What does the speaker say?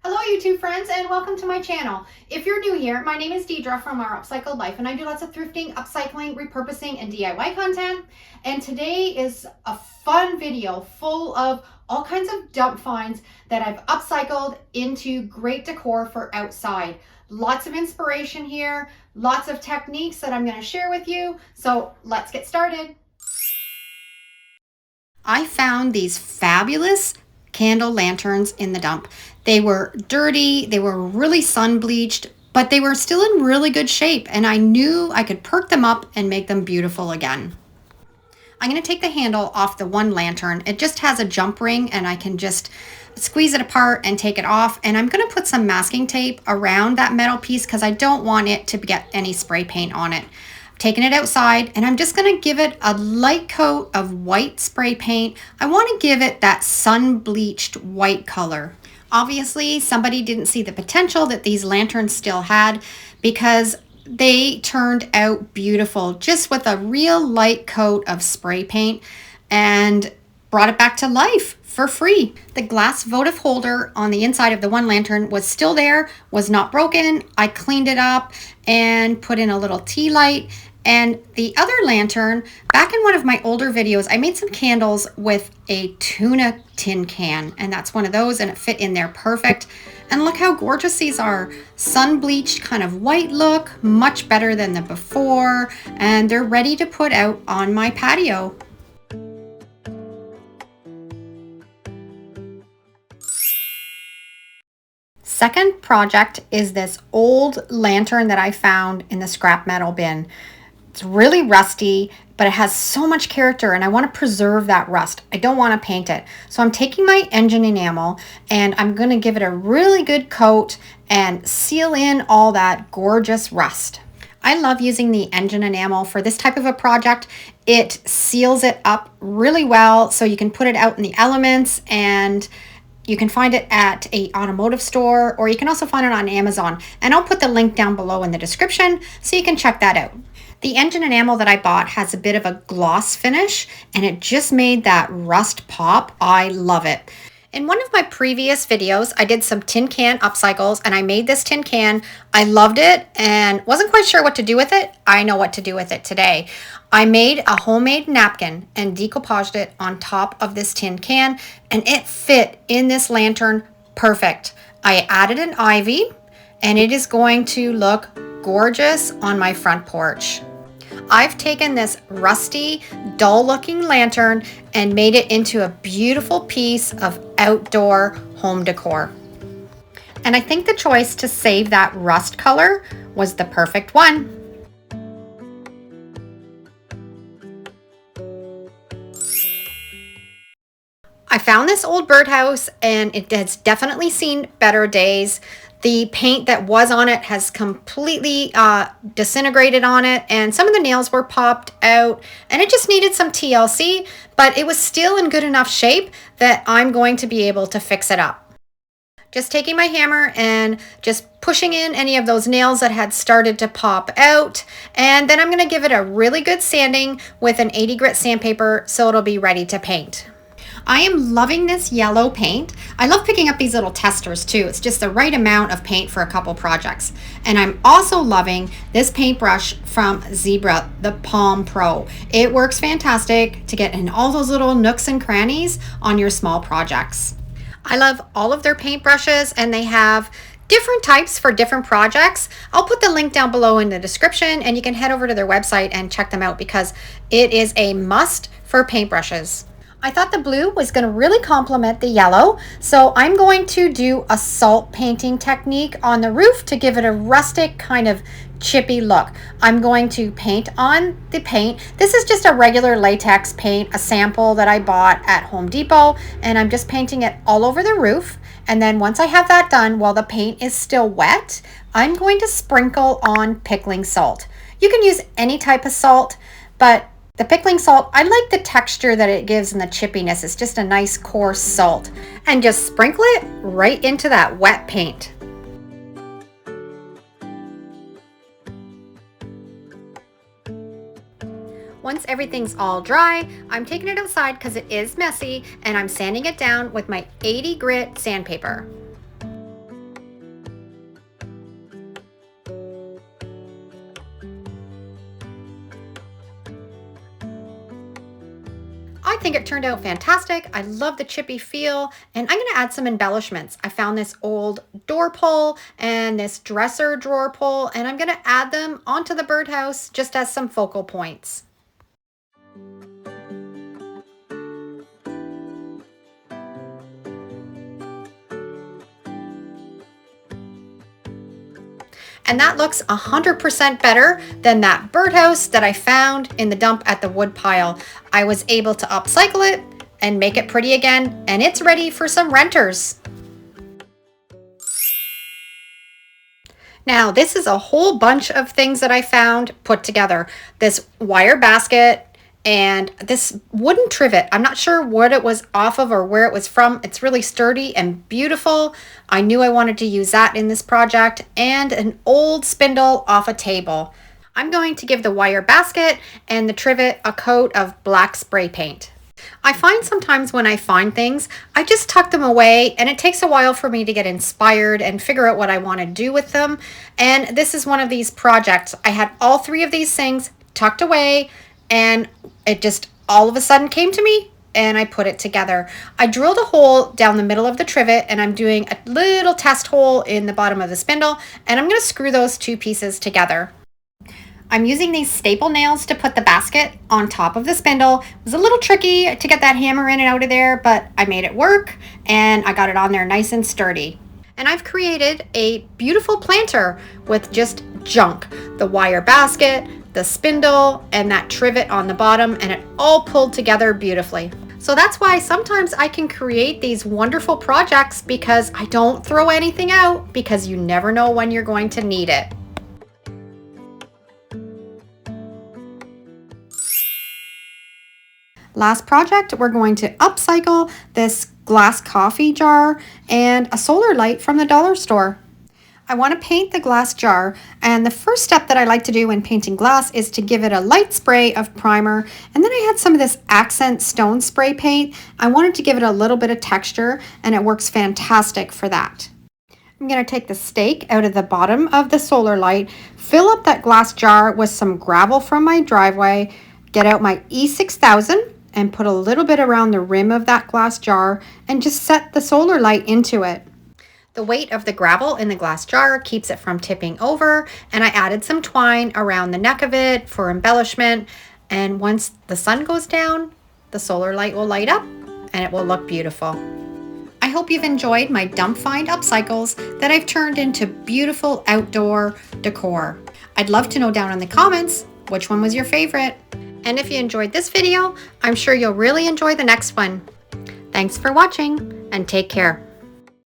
Hello YouTube friends and welcome to my channel. If you're new here, my name is Deidre from Our Upcycled Life and I do lots of thrifting, upcycling, repurposing, and DIY content. And today is a fun video full of all kinds of dump finds that I've upcycled into great decor for outside. Lots of inspiration here, lots of techniques that I'm going to share with you. So let's get started. I found these fabulous candle lanterns in the dump. They were dirty, they were really sun bleached, but they were still in really good shape, and I knew I could perk them up and make them beautiful again. I'm going to take the handle off the one lantern. It just has a jump ring and I can just squeeze it apart and take it off, and I'm going to put some masking tape around that metal piece because I don't want it to get any spray paint on it. Taking it outside and I'm just going to give it a light coat of white spray paint. I want to give it that sun bleached white color. Obviously, somebody didn't see the potential that these lanterns still had because they turned out beautiful just with a real light coat of spray paint and brought it back to life for free. The glass votive holder on the inside of the one lantern was still there, was not broken. I cleaned it up and put in a little tea light. And the other lantern, back in one of my older videos, I made some candles with a tuna tin can, and that's one of those, and it fit in there perfect. And look how gorgeous these are. Sun bleached kind of white look, much better than the before, and they're ready to put out on my patio. Second project is this old lantern that I found in the scrap metal bin. It's really rusty, but it has so much character and I want to preserve that rust. I don't want to paint it. So I'm taking my engine enamel and I'm going to give it a really good coat and seal in all that gorgeous rust. I love using the engine enamel for this type of a project. It seals it up really well so you can put it out in the elements, and you can find it at an automotive store, or you can also find it on Amazon. And I'll put the link down below in the description so you can check that out. The engine enamel that I bought has a bit of a gloss finish and it just made that rust pop. I love it. In one of my previous videos, I did some tin can upcycles and I made this tin can. I loved it and wasn't quite sure what to do with it. I know what to do with it today. I made a homemade napkin and decoupaged it on top of this tin can, and it fit in this lantern perfect. I added an ivy and it is going to look gorgeous on my front porch. I've taken this rusty, dull looking lantern and made it into a beautiful piece of outdoor home decor. And I think the choice to save that rust color was the perfect one. I found this old birdhouse and it has definitely seen better days. The paint that was on it has completely disintegrated on it, and some of the nails were popped out, and it just needed some TLC, but it was still in good enough shape that I'm going to be able to fix it up. Just taking my hammer and just pushing in any of those nails that had started to pop out, and then I'm going to give it a really good sanding with an 80 grit sandpaper so it'll be ready to paint. I am loving this yellow paint. I love picking up these little testers too. It's just the right amount of paint for a couple projects. And I'm also loving this paintbrush from Zebra, the Palm Pro. It works fantastic to get in all those little nooks and crannies on your small projects. I love all of their paintbrushes, and they have different types for different projects. I'll put the link down below in the description, and you can head over to their website and check them out because it is a must for paintbrushes. I thought the blue was going to really complement the yellow, so I'm going to do a salt painting technique on the roof to give it a rustic kind of chippy look. I'm going to paint on the paint. This is just a regular latex paint, a sample that I bought at Home Depot, and I'm just painting it all over the roof. And then once I have that done, while the paint is still wet, I'm going to sprinkle on pickling salt. You can use any type of salt, but the pickling salt, I like the texture that it gives and the chippiness. It's just a nice coarse salt. And just sprinkle it right into that wet paint. Once everything's all dry, I'm taking it outside because it is messy, and I'm sanding it down with my 80 grit sandpaper. think it turned out fantastic. I love the chippy feel, and I'm going to add some embellishments. I found this old door pull and this dresser drawer pull, and I'm going to add them onto the birdhouse just as some focal points. And that looks 100% better than that birdhouse that I found in the dump at the wood pile. I was able to upcycle it and make it pretty again, and it's ready for some renters. Now, this is a whole bunch of things that I found put together. This wire basket and this wooden trivet. I'm not sure what it was off of or where it was from. It's really sturdy and beautiful. I knew I wanted to use that in this project, and an old spindle off a table. I'm going to give the wire basket and the trivet a coat of black spray paint. I find sometimes when I find things, I just tuck them away, and it takes a while for me to get inspired and figure out what I want to do with them. And this is one of these projects. I had all three of these things tucked away, and it just all of a sudden came to me, and I put it together. I drilled a hole down the middle of the trivet, and I'm doing a little test hole in the bottom of the spindle, and I'm going to screw those two pieces together. I'm using these staple nails to put the basket on top of the spindle. It was a little tricky to get that hammer in and out of there, but I made it work, and I got it on there nice and sturdy. And I've created a beautiful planter with just junk. The wire basket, the spindle, and that trivet on the bottom, and it all pulled together beautifully. So that's why sometimes I can create these wonderful projects, because I don't throw anything out, because you never know when you're going to need it. Last project, we're going to upcycle this glass coffee jar and a solar light from the dollar store. I want to paint the glass jar, and the first step that I like to do when painting glass is to give it a light spray of primer, and then I had some of this accent stone spray paint. I wanted to give it a little bit of texture, and it works fantastic for that. I'm going to take the stake out of the bottom of the solar light, fill up that glass jar with some gravel from my driveway, get out my E6000, and put a little bit around the rim of that glass jar, and just set the solar light into it. The weight of the gravel in the glass jar keeps it from tipping over, and I added some twine around the neck of it for embellishment, and once the sun goes down, the solar light will light up and it will look beautiful. I hope you've enjoyed my dump find upcycles that I've turned into beautiful outdoor decor. I'd love to know down in the comments which one was your favorite. And if you enjoyed this video, I'm sure you'll really enjoy the next one. Thanks for watching, and take care.